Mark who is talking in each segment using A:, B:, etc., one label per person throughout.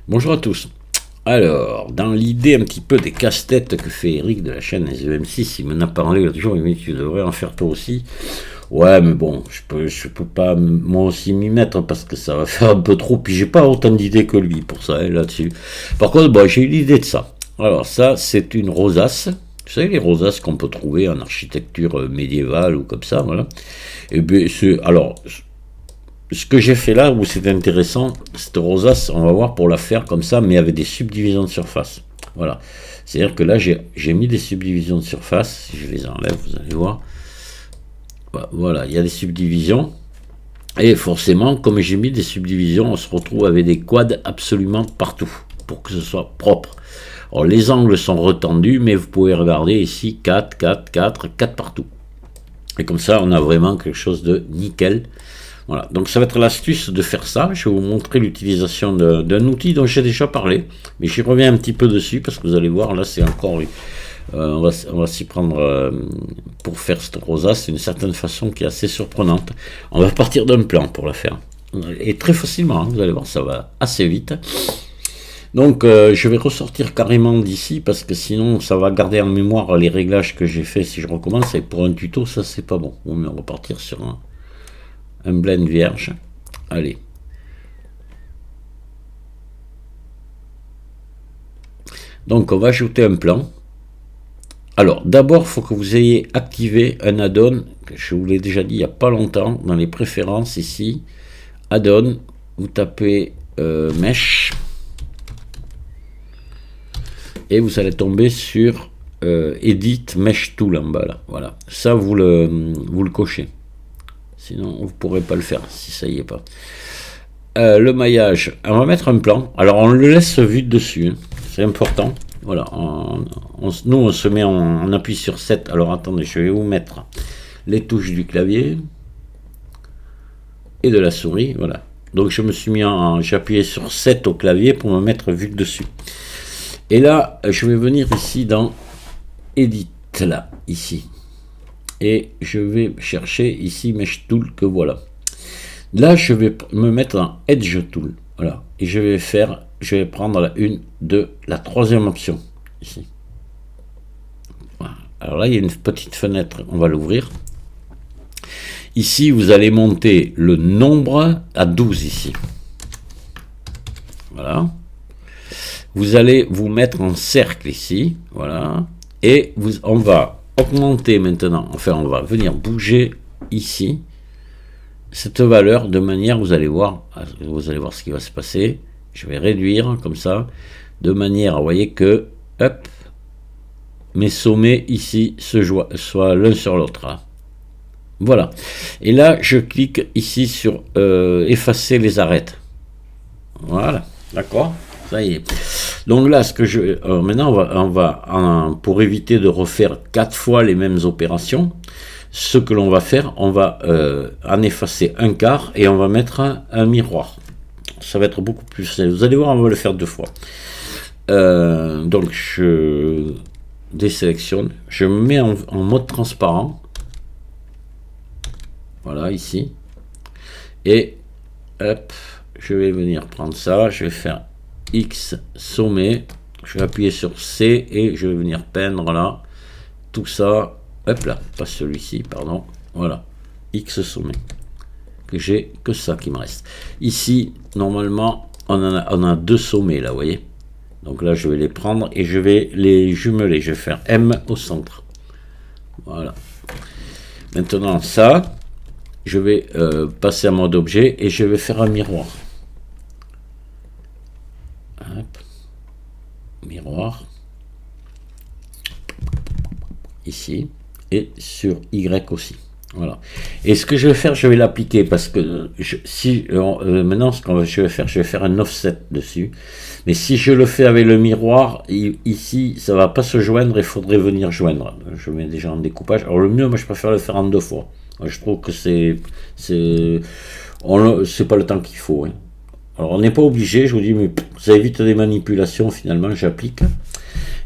A: Bonjour à tous. Alors, dans l'idée un petit peu des casse-têtes que fait Eric de la chaîne SEM6, il m'en a parlé l'autre jour, il m'a dit tu devrais en faire toi aussi. Ouais, mais bon, je peux pas moi aussi m'y mettre parce que ça va faire un peu trop, puis j'ai pas autant d'idées que lui pour ça, hein, là-dessus. Par contre, bon, j'ai eu l'idée de ça. Alors ça, c'est une rosace. Vous savez, les rosaces qu'on peut trouver en architecture médiévale ou comme ça, voilà. Et bien, alors, ce que j'ai fait là, où c'est intéressant, cette rosace, on va voir pour la faire comme ça, mais avec des subdivisions de surface. Voilà. C'est-à-dire que là, j'ai mis des subdivisions de surface. Si je les enlève, vous allez voir. Voilà, il y a des subdivisions. Et forcément, comme j'ai mis des subdivisions, on se retrouve avec des quads absolument partout, pour que ce soit propre. Alors, les angles sont retendus, mais vous pouvez regarder ici, 4, 4, 4, 4 partout. Et comme ça, on a vraiment quelque chose de nickel. Voilà, donc ça va être l'astuce de faire ça. Je vais vous montrer l'utilisation d'un outil dont j'ai déjà parlé, mais j'y reviens un petit peu dessus parce que vous allez voir, là c'est encore, on va s'y prendre pour faire cette rosace d'une certaine façon qui est assez surprenante. On va partir d'un plan pour la faire, et très facilement, hein, vous allez voir, ça va assez vite. Donc je vais ressortir carrément d'ici parce que sinon ça va garder en mémoire les réglages que j'ai fait si je recommence, et pour un tuto ça c'est pas bon. On va repartir sur un blend vierge. Allez. Donc on va ajouter un plan. Alors d'abord il faut que vous ayez activé un add-on, je vous l'ai déjà dit il n'y a pas longtemps, dans les préférences ici, add-on, vous tapez mesh, et vous allez tomber sur edit mesh tool en bas là. Voilà, ça vous le cochez. Sinon, vous ne pourrez pas le faire si ça y est pas. Le maillage, on va mettre un plan. Alors, on le laisse vu de dessus. Hein. C'est important. Voilà. Nous, on se met, on appuie sur 7. Alors, attendez, je vais vous mettre les touches du clavier et de la souris. Voilà. Donc, je me suis mis j'ai appuyé sur 7 au clavier pour me mettre vu de dessus. Et là, je vais venir ici dans Edit, là, ici. Et je vais chercher ici Mesh Tool que voilà. Là, je vais me mettre dans Edge Tool. Voilà. Et je vais prendre la troisième option ici. Voilà. Alors là, il y a une petite fenêtre. On va l'ouvrir. Ici, vous allez monter le nombre à 12 ici. Voilà. Vous allez vous mettre en cercle ici. Voilà. Et on va augmenter maintenant, enfin on va venir bouger ici cette valeur de manière, vous allez voir ce qui va se passer. Je vais réduire comme ça, de manière à, vous voyez que, hop, mes sommets ici soient l'un sur l'autre. Hein. Voilà. Et là, je clique ici sur effacer les arêtes. Voilà, d'accord. Ça y est. Donc là, maintenant, on va pour éviter de refaire 4 fois les mêmes opérations, ce que l'on va faire, on va en effacer un quart et on va mettre un miroir. Ça va être beaucoup plus simple. Vous allez voir, on va le faire 2 fois. Donc je désélectionne, je me mets en mode transparent. Voilà, ici. Et hop, je vais venir prendre ça, je vais faire X sommet, je vais appuyer sur C et je vais venir peindre là, tout ça, hop là, pas celui-ci, pardon, voilà, X sommet, que j'ai que ça qui me reste. Ici, normalement, on a 2 sommets là, vous voyez, donc là je vais les prendre et je vais les jumeler, je vais faire M au centre, voilà. Maintenant ça, je vais passer en mode objet et je vais faire un miroir. Hop. Miroir ici et sur Y aussi. Voilà. Et ce que je vais faire, je vais l'appliquer parce que maintenant je vais faire un offset dessus. Mais si je le fais avec le miroir, ici ça va pas se joindre, il faudrait venir joindre. Je mets déjà en découpage. Alors le mieux, moi je préfère le faire en 2 fois. Moi, je trouve que c'est pas le temps qu'il faut. Hein. Alors on n'est pas obligé, je vous dis, mais ça évite des manipulations, finalement j'applique.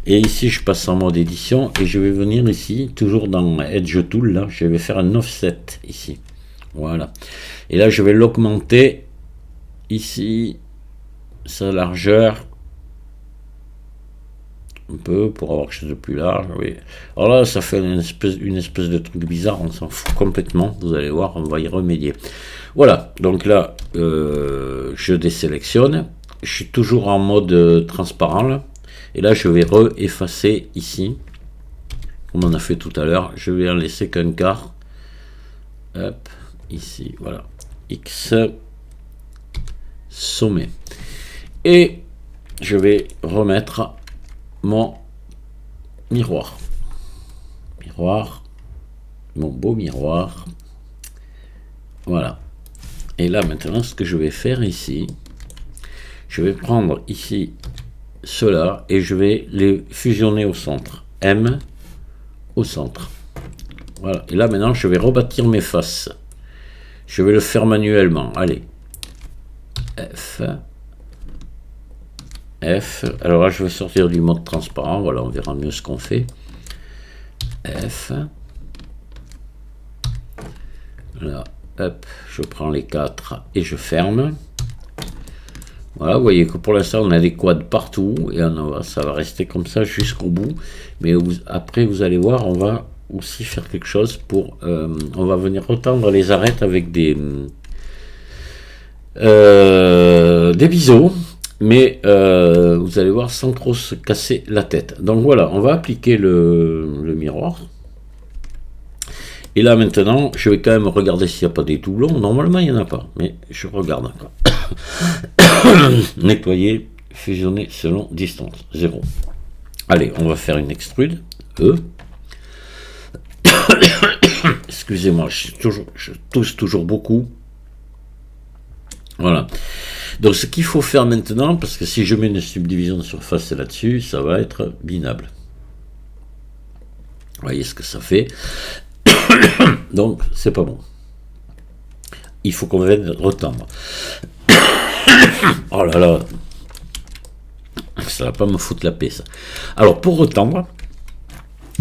A: Et ici je passe en mode édition et je vais venir ici, toujours dans Edge Tool, là, je vais faire un offset ici. Voilà. Et là je vais l'augmenter ici sa largeur un peu pour avoir quelque chose de plus large. Oui. Alors là, ça fait une espèce de truc bizarre, on s'en fout complètement. Vous allez voir, on va y remédier. Voilà, donc là, je désélectionne. Je suis toujours en mode transparent là. Et là, je vais re-effacer ici, comme on a fait tout à l'heure. Je vais en laisser qu'un quart. Hop, ici, voilà. X sommet. Et je vais remettre mon miroir. Miroir. Mon beau miroir. Voilà. Et là, maintenant, ce que je vais faire ici, je vais prendre ici cela et je vais les fusionner au centre. M au centre. Voilà. Et là, maintenant, je vais rebâtir mes faces. Je vais le faire manuellement. Allez. F. F. Alors là, je vais sortir du mode transparent. Voilà, on verra mieux ce qu'on fait. F. Là, hop, je prends les 4 et je ferme. Voilà, vous voyez que pour l'instant, on a des quads partout. Et ça va rester comme ça jusqu'au bout. Mais après, vous allez voir, on va aussi faire quelque chose pour... on va venir retendre les arêtes avec des biseaux. Mais vous allez voir, sans trop se casser la tête. Donc voilà, on va appliquer le miroir. Et là maintenant, je vais quand même regarder s'il n'y a pas des doublons. Normalement, il n'y en a pas, mais je regarde encore. Nettoyer, fusionner selon distance, 0. Allez, on va faire une extrude, E. Excusez-moi, je tousse toujours beaucoup. Voilà. Donc ce qu'il faut faire maintenant, parce que si je mets une subdivision de surface là-dessus, ça va être binable. Vous voyez ce que ça fait. Donc c'est pas bon. Il faut qu'on vienne retendre. Oh là là. Ça va pas me foutre la paix ça. Alors pour retendre,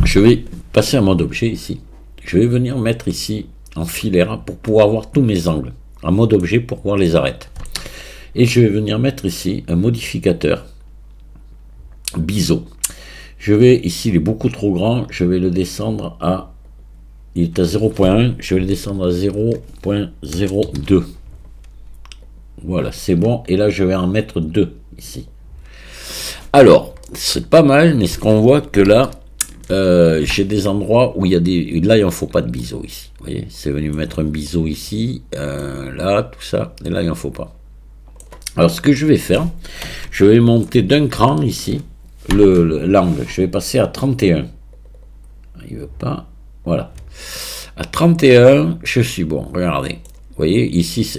A: je vais passer en mode objet ici. Je vais venir mettre ici en filaire pour pouvoir voir tous mes angles. En mode objet pour voir les arêtes. Et je vais venir mettre ici un modificateur biseau. Je vais ici, il est beaucoup trop grand, je vais le descendre à, il est à 0.1, je vais le descendre à 0.02. Voilà, c'est bon. Et là, je vais en mettre 2 ici. Alors, c'est pas mal, mais ce qu'on voit que là, j'ai des endroits où il y a des... Là, il n'en faut pas de biseau ici. Vous voyez, c'est venu mettre un biseau ici, là, tout ça. Et là, il n'en faut pas. Alors, ce que je vais faire, je vais monter d'un cran ici, l'angle. Je vais passer à 31. Il ne veut pas. Voilà. À 31, je suis bon. Regardez. Vous voyez, ici,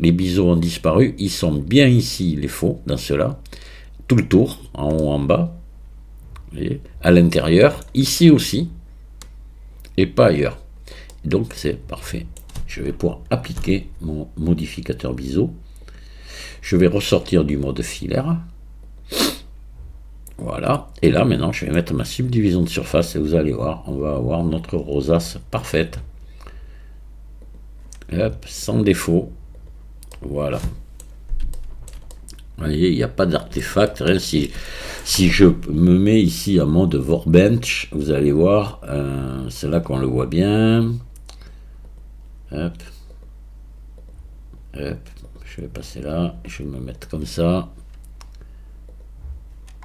A: les biseaux ont disparu. Ils sont bien ici, les faux, dans ceux-là. Tout le tour, en haut, en bas. Vous voyez, à l'intérieur. Ici aussi. Et pas ailleurs. Donc, c'est parfait. Je vais pouvoir appliquer mon modificateur biseau. Je vais ressortir du mode filaire. Voilà. Et là, maintenant, je vais mettre ma subdivision de surface. Et vous allez voir, on va avoir notre rosace parfaite. Hop, sans défaut. Voilà. Vous voyez, il n'y a pas d'artefact. Si je me mets ici en mode Workbench, vous allez voir, c'est là qu'on le voit bien. Hop. Hop. Je vais passer là. Je vais me mettre comme ça.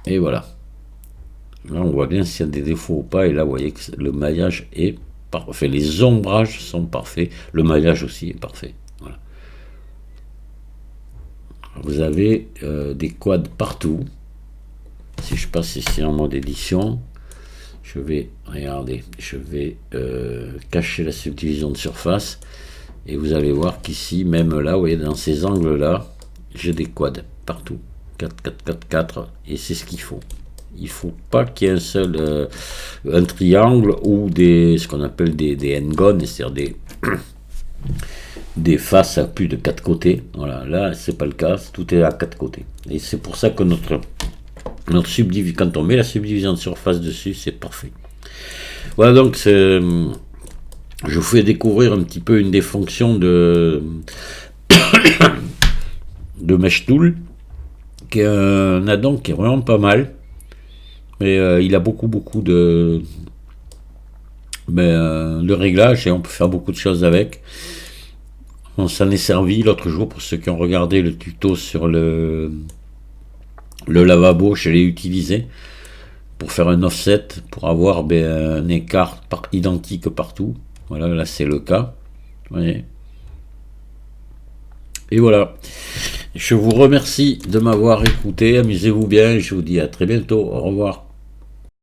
A: Et voilà. Là, on voit bien s'il y a des défauts ou pas. Et là, vous voyez que le maillage est parfait. Les ombrages sont parfaits. Le maillage aussi est parfait. Voilà. Vous avez des quads partout. Si je passe ici en mode édition, je vais, regardez, je vais cacher la subdivision de surface. Et vous allez voir qu'ici, même là, vous voyez, dans ces angles-là, j'ai des quads partout. 4, 4, 4, 4. Et c'est ce qu'il faut. Il ne faut pas qu'il y ait un seul un triangle ou ce qu'on appelle des n-gones, c'est-à-dire des faces à plus de 4 côtés. Voilà, là, c'est pas le cas, tout est à 4 côtés. Et c'est pour ça que notre subdivision, quand on met la subdivision de surface dessus, c'est parfait. Voilà, donc je vous fais découvrir un petit peu une des fonctions de Mesh Tool. qui est un addon qui est vraiment pas mal. Mais il a beaucoup de réglages et on peut faire beaucoup de choses avec. On s'en est servi l'autre jour pour ceux qui ont regardé le tuto sur le lavabo, je l'ai utilisé pour faire un offset, pour avoir un écart identique partout. Voilà, là c'est le cas. Vous voyez. Et voilà. Je vous remercie de m'avoir écouté. Amusez-vous bien. Je vous dis à très bientôt. Au revoir.